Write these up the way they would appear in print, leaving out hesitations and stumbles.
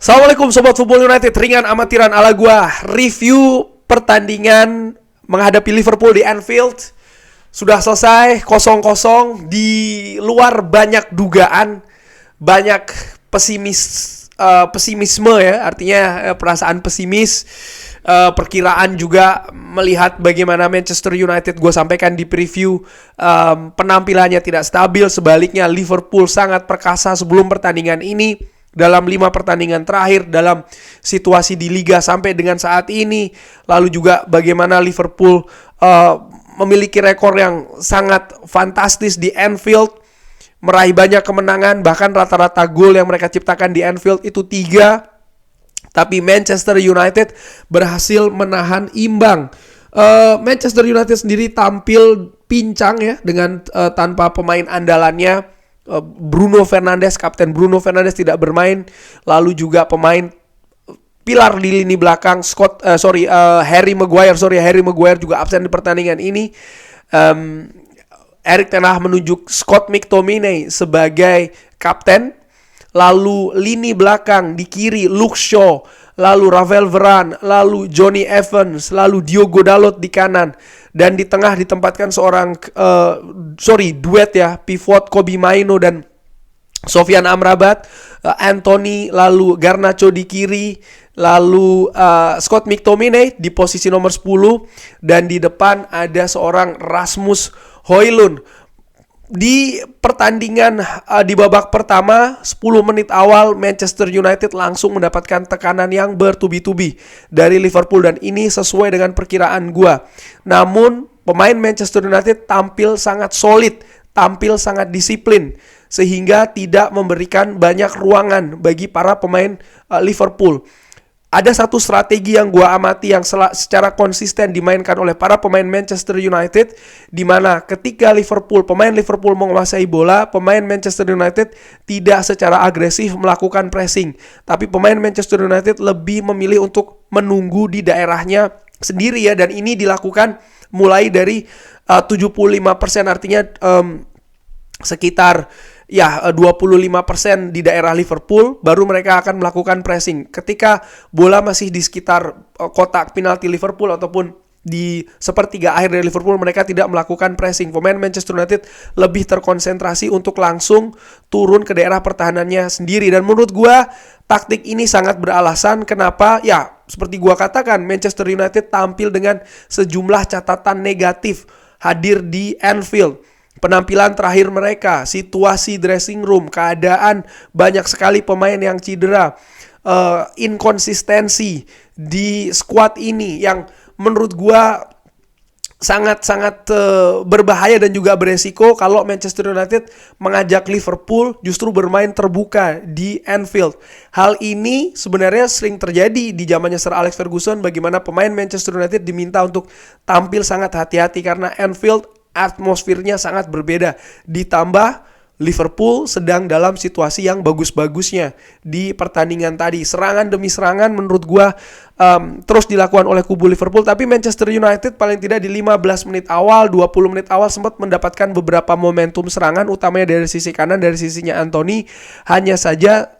Assalamualaikum Sobat Football United, ringan amatiran ala gua. Review pertandingan menghadapi Liverpool di Anfield. Sudah selesai 0-0 di luar banyak dugaan, banyak pesimisme ya, artinya perasaan pesimis. Perkiraan juga melihat bagaimana Manchester United, gue sampaikan di preview, penampilannya tidak stabil. Sebaliknya Liverpool sangat perkasa sebelum pertandingan ini. Dalam 5 pertandingan terakhir, dalam situasi di Liga sampai dengan saat ini. Lalu juga bagaimana Liverpool memiliki rekor yang sangat fantastis di Anfield, meraih banyak kemenangan, bahkan rata-rata gol yang mereka ciptakan di Anfield itu 3. Tapi Manchester United berhasil menahan imbang. Manchester United sendiri tampil pincang ya, dengan tanpa pemain andalannya. Bruno Fernandes, Kapten Bruno Fernandes tidak bermain. Lalu juga pemain pilar di lini belakang Harry Maguire juga absen di pertandingan ini. Erik ten Hag menunjuk Scott McTominay sebagai kapten. Lalu lini belakang di kiri Luke Shaw, lalu Rafael Varane, lalu Johnny Evans, lalu Diogo Dalot di kanan. Dan di tengah ditempatkan duet ya, pivot Kobbie Mainoo dan Sofyan Amrabat, Anthony, lalu Garnacho di kiri, lalu Scott McTominay di posisi nomor 10, dan di depan ada seorang Rasmus Højlund. Di pertandingan di babak pertama 10 menit awal, Manchester United langsung mendapatkan tekanan yang bertubi-tubi dari Liverpool, dan ini sesuai dengan perkiraan gua. Namun pemain Manchester United tampil sangat solid, tampil sangat disiplin, sehingga tidak memberikan banyak ruangan bagi para pemain Liverpool. Ada satu strategi yang gua amati yang secara konsisten dimainkan oleh para pemain Manchester United, di mana ketika pemain Liverpool menguasai bola, pemain Manchester United tidak secara agresif melakukan pressing, tapi pemain Manchester United lebih memilih untuk menunggu di daerahnya sendiri ya, dan ini dilakukan mulai dari 75%, artinya sekitar 25% di daerah Liverpool, baru mereka akan melakukan pressing. Ketika bola masih di sekitar kotak penalti Liverpool ataupun di sepertiga akhir dari Liverpool, mereka tidak melakukan pressing. Pemain Manchester United lebih terkonsentrasi untuk langsung turun ke daerah pertahanannya sendiri. Dan menurut gua taktik ini sangat beralasan. Kenapa? Ya, seperti gua katakan, Manchester United tampil dengan sejumlah catatan negatif hadir di Anfield. Penampilan terakhir mereka, situasi dressing room, keadaan banyak sekali pemain yang cedera, inkonsistensi di squad ini yang menurut gua sangat-sangat berbahaya dan juga beresiko kalau Manchester United mengajak Liverpool justru bermain terbuka di Anfield. Hal ini sebenarnya sering terjadi di zamannya Sir Alex Ferguson, bagaimana pemain Manchester United diminta untuk tampil sangat hati-hati karena Anfield atmosfernya sangat berbeda. Ditambah Liverpool sedang dalam situasi yang bagus-bagusnya di pertandingan tadi. Serangan demi serangan menurut gua terus dilakukan oleh kubu Liverpool. Tapi Manchester United paling tidak di 15 menit awal, 20 menit awal sempat mendapatkan beberapa momentum serangan, utamanya dari sisi kanan, dari sisinya Anthony. Hanya saja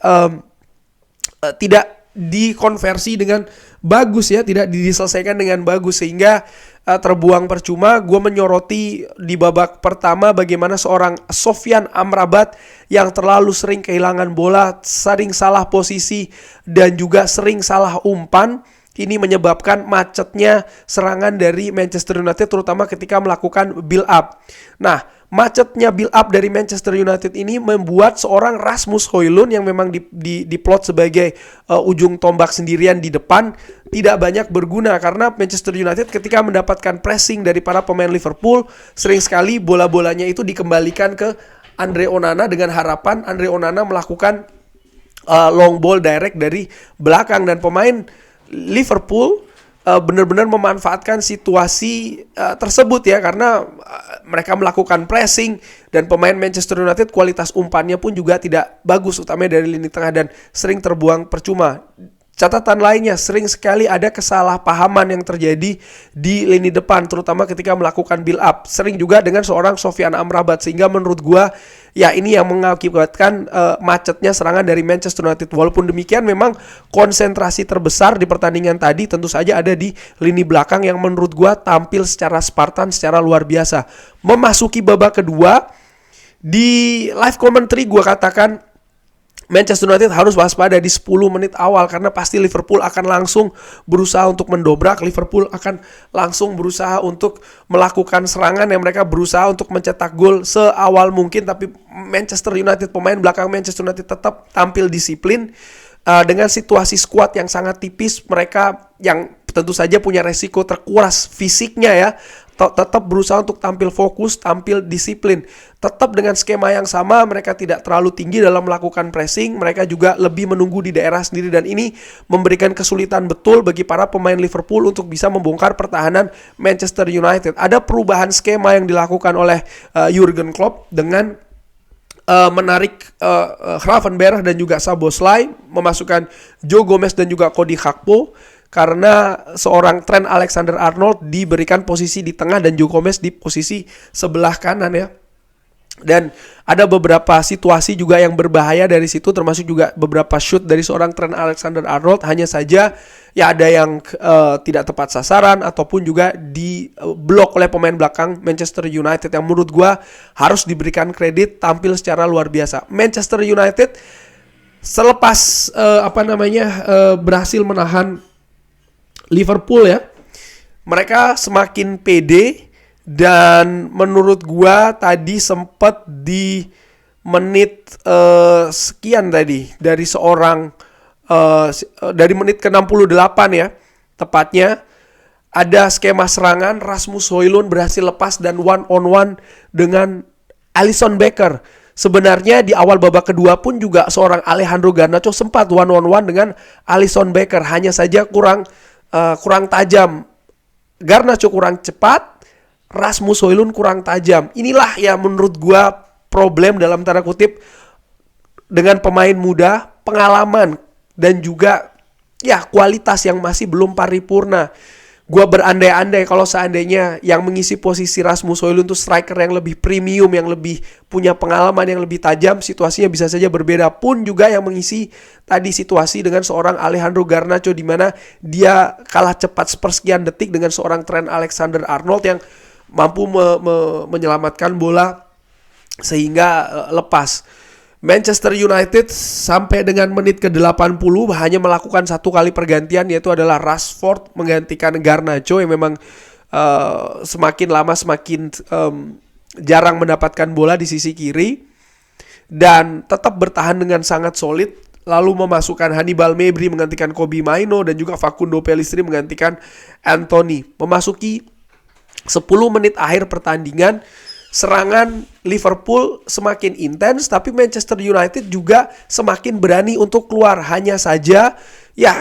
tidak dikonversi dengan bagus ya, tidak diselesaikan dengan bagus, sehingga terbuang percuma. Gue menyoroti di babak pertama bagaimana seorang Sofyan Amrabat yang terlalu sering kehilangan bola, sering salah posisi, dan juga sering salah umpan. Ini menyebabkan macetnya serangan dari Manchester United, terutama ketika melakukan build up. Nah, macetnya build up dari Manchester United ini membuat seorang Rasmus Højlund yang memang diplot sebagai ujung tombak sendirian di depan tidak banyak berguna, karena Manchester United ketika mendapatkan pressing dari para pemain Liverpool, sering sekali bola-bolanya itu dikembalikan ke Andre Onana dengan harapan Andre Onana melakukan long ball direct dari belakang, dan pemain Liverpool benar-benar memanfaatkan situasi tersebut ya, karena mereka melakukan pressing, dan pemain Manchester United kualitas umpannya pun juga tidak bagus, utamanya dari lini tengah, dan sering terbuang percuma. catatan lainnya, sering sekali ada kesalahpahaman yang terjadi di lini depan, terutama ketika melakukan build up. Sering juga dengan seorang Sofyan Amrabat, sehingga menurut gua ya ini yang mengakibatkan macetnya serangan dari Manchester United. Walaupun demikian, memang konsentrasi terbesar di pertandingan tadi tentu saja ada di lini belakang yang menurut gua tampil secara Spartan, secara luar biasa. Memasuki babak kedua, di live commentary gua katakan Manchester United harus waspada di 10 menit awal, karena pasti Liverpool akan langsung berusaha untuk mendobrak. Liverpool akan langsung berusaha untuk melakukan serangan yang mereka berusaha untuk mencetak gol seawal mungkin. Tapi Manchester United, pemain belakang Manchester United tetap tampil disiplin. Dengan situasi skuad yang sangat tipis, mereka yang tentu saja punya resiko terkuras fisiknya ya, tetap berusaha untuk tampil fokus, tampil disiplin. Tetap dengan skema yang sama, mereka tidak terlalu tinggi dalam melakukan pressing, mereka juga lebih menunggu di daerah sendiri, dan ini memberikan kesulitan betul bagi para pemain Liverpool untuk bisa membongkar pertahanan Manchester United. Ada perubahan skema yang dilakukan oleh Jurgen Klopp dengan menarik Gravenberch dan juga Szoboszlai, memasukkan Joe Gomez dan juga Cody Gakpo, karena seorang Trent Alexander-Arnold diberikan posisi di tengah dan Joe Gomez di posisi sebelah kanan ya. Dan ada beberapa situasi juga yang berbahaya dari situ, termasuk juga beberapa shoot dari seorang Trent Alexander-Arnold. Hanya saja ya ada yang tidak tepat sasaran ataupun juga diblok oleh pemain belakang Manchester United, yang menurut gua harus diberikan kredit, tampil secara luar biasa. Manchester United selepas berhasil menahan Liverpool ya, mereka semakin pede. Dan menurut gua tadi sempat di menit sekian tadi, dari seorang dari menit ke-68 ya tepatnya, ada skema serangan, Rasmus Højlund berhasil lepas dan one on one dengan Alisson Becker. Sebenarnya di awal babak kedua pun juga seorang Alejandro Garnacho sempat one on one dengan Alisson Becker, hanya saja kurang tajam. Garnacho kurang cepat, Rasmus Højlund kurang tajam. Inilah ya menurut gua problem dalam tanda kutip dengan pemain muda, pengalaman dan juga ya kualitas yang masih belum paripurna. Gua berandai-andai kalau seandainya yang mengisi posisi Rasmus Højlund itu striker yang lebih premium, yang lebih punya pengalaman, yang lebih tajam, situasinya bisa saja berbeda. Pun juga yang mengisi tadi situasi dengan seorang Alejandro Garnacho, di mana dia kalah cepat sepersekian detik dengan seorang Trent Alexander-Arnold yang mampu menyelamatkan bola sehingga lepas. Manchester United sampai dengan menit ke-80 hanya melakukan satu kali pergantian, yaitu adalah Rashford menggantikan Garnacho yang memang semakin lama semakin jarang mendapatkan bola di sisi kiri, dan tetap bertahan dengan sangat solid. Lalu memasukkan Hannibal Mejbri menggantikan Kobbie Mainoo dan juga Facundo Pellistri menggantikan Anthony. Memasuki 10 menit akhir pertandingan, serangan Liverpool semakin intens, tapi Manchester United juga semakin berani untuk keluar. Hanya saja ya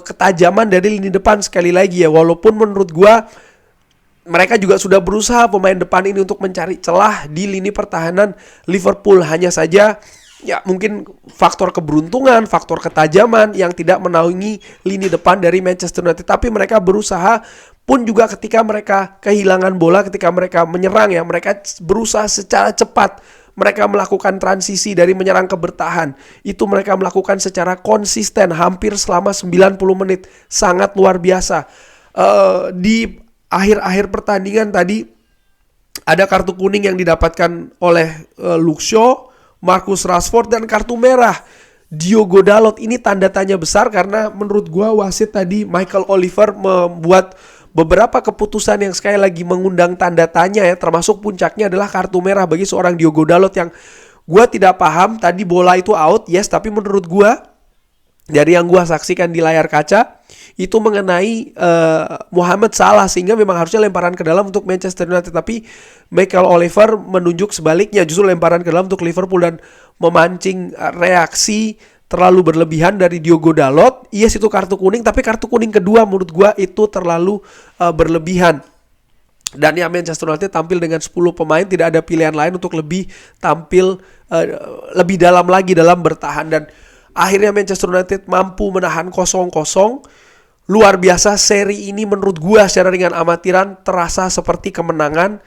ketajaman dari lini depan sekali lagi ya, walaupun menurut gua mereka juga sudah berusaha pemain depan ini untuk mencari celah di lini pertahanan Liverpool. Hanya saja ya mungkin faktor keberuntungan, faktor ketajaman yang tidak menaungi lini depan dari Manchester United. Tapi mereka berusaha, pun juga ketika mereka kehilangan bola, ketika mereka menyerang ya, mereka berusaha secara cepat. Mereka melakukan transisi dari menyerang ke bertahan. Itu mereka melakukan secara konsisten hampir selama 90 menit. Sangat luar biasa. Di akhir-akhir pertandingan tadi ada kartu kuning yang didapatkan oleh Luke Shaw, Marcus Rashford, dan kartu merah Diogo Dalot. Ini tanda tanya besar, karena menurut gua wasit tadi Michael Oliver membuat beberapa keputusan yang sekali lagi mengundang tanda tanya ya, termasuk puncaknya adalah kartu merah bagi seorang Diogo Dalot yang gua tidak paham. Tadi bola itu out, yes, tapi menurut gua dari yang gua saksikan di layar kaca itu mengenai Mohamed Salah, sehingga memang harusnya lemparan ke dalam untuk Manchester United. Tapi Michael Oliver menunjuk sebaliknya, justru lemparan ke dalam untuk Liverpool, dan memancing reaksi terlalu berlebihan dari Diogo Dalot. Yes, itu kartu kuning, tapi kartu kuning kedua menurut gua itu terlalu berlebihan. Dan ya Manchester United tampil dengan 10 pemain, tidak ada pilihan lain untuk lebih tampil lebih dalam lagi dalam bertahan. Dan Akhirnya Manchester United mampu menahan 0-0. Luar biasa, seri ini menurut gua secara ringan amatiran terasa seperti kemenangan.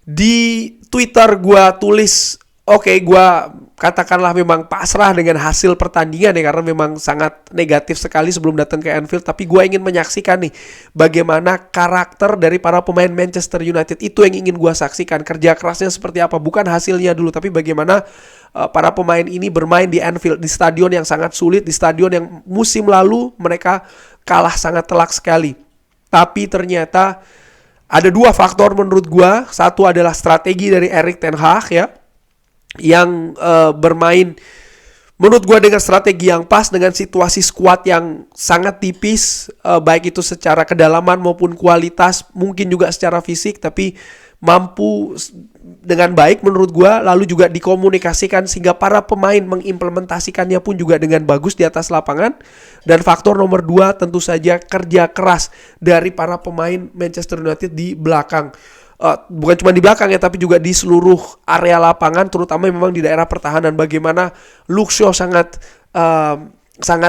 Di Twitter gua tulis, oke, gua katakanlah memang pasrah dengan hasil pertandingan ya, karena memang sangat negatif sekali sebelum datang ke Anfield. Tapi gua ingin menyaksikan nih bagaimana karakter dari para pemain Manchester United. Itu yang ingin gua saksikan, kerja kerasnya seperti apa, bukan hasilnya dulu, tapi bagaimana para pemain ini bermain di Anfield, di stadion yang sangat sulit, di stadion yang musim lalu mereka kalah sangat telak sekali. Tapi ternyata ada dua faktor menurut gua. Satu adalah strategi dari Erik ten Hag ya, yang bermain menurut gua dengan strategi yang pas, dengan situasi skuad yang sangat tipis, baik itu secara kedalaman maupun kualitas, mungkin juga secara fisik, tapi mampu dengan baik menurut gua, lalu juga dikomunikasikan sehingga para pemain mengimplementasikannya pun juga dengan bagus di atas lapangan. Dan faktor nomor 2 tentu saja kerja keras dari para pemain Manchester United di belakang. Bukan cuma di belakang ya, tapi juga di seluruh area lapangan, terutama memang di daerah pertahanan. Bagaimana Luke Shaw sangat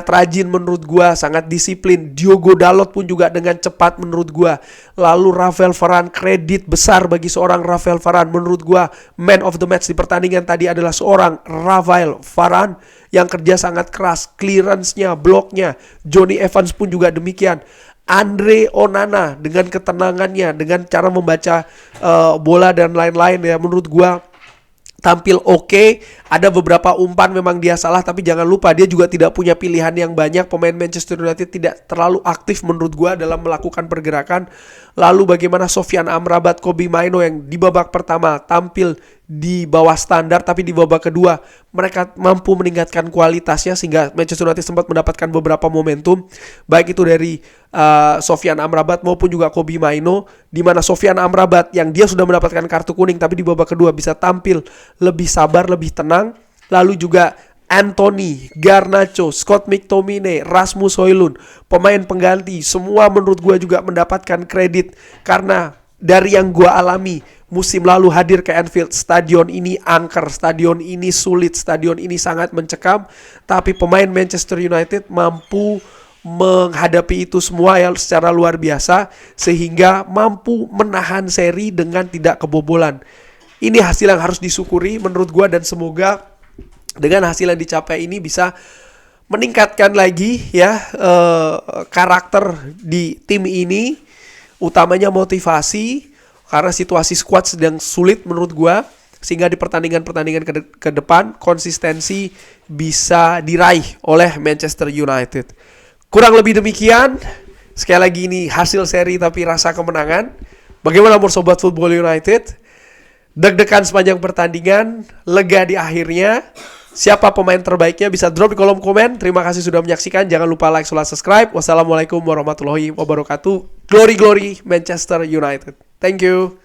rajin menurut gua, sangat disiplin. Diogo Dalot pun juga dengan cepat menurut gua. Lalu Rafael Varane, kredit besar bagi seorang Rafael Varane. Menurut gua man of the match di pertandingan tadi adalah seorang Rafael Varane yang kerja sangat keras, clearance-nya, bloknya. Johnny Evans pun juga demikian. Andre Onana dengan ketenangannya, dengan cara membaca bola dan lain-lain ya, menurut gua tampil oke. Ada beberapa umpan memang dia salah, tapi jangan lupa dia juga tidak punya pilihan yang banyak. Pemain Manchester United tidak terlalu aktif menurut gua dalam melakukan pergerakan. Lalu bagaimana Sofyan Amrabat, Kobbie Mainoo yang di babak pertama tampil di bawah standar, tapi di babak kedua mereka mampu meningkatkan kualitasnya sehingga Manchester United sempat mendapatkan beberapa momentum, baik itu dari Sofyan Amrabat maupun juga Kobbie Mainoo, di mana Sofyan Amrabat yang dia sudah mendapatkan kartu kuning tapi di babak kedua bisa tampil lebih sabar, lebih tenang. Lalu juga Anthony, Garnacho, Scott McTominay, Rasmus Højlund, pemain pengganti, semua menurut gue juga mendapatkan kredit. Karena dari yang gue alami musim lalu hadir ke Anfield, stadion ini angker, stadion ini sulit, stadion ini sangat mencekam. Tapi pemain Manchester United mampu menghadapi itu semua ya secara luar biasa, sehingga mampu menahan seri dengan tidak kebobolan. Ini hasil yang harus disyukuri menurut gue, dan semoga dengan hasil yang dicapai ini bisa meningkatkan lagi ya karakter di tim ini, utamanya motivasi, karena situasi skuad sedang sulit menurut gue, sehingga di pertandingan-pertandingan ke depan konsistensi bisa diraih oleh Manchester United. Kurang lebih demikian. Sekali lagi ini hasil seri tapi rasa kemenangan. Bagaimana menurut Sobat Football United? Deg-degan sepanjang pertandingan, lega di akhirnya. Siapa pemain terbaiknya bisa drop di kolom komen. Terima kasih sudah menyaksikan. Jangan lupa like, subscribe. Wassalamualaikum warahmatullahi wabarakatuh. Glory, glory Manchester United. Thank you.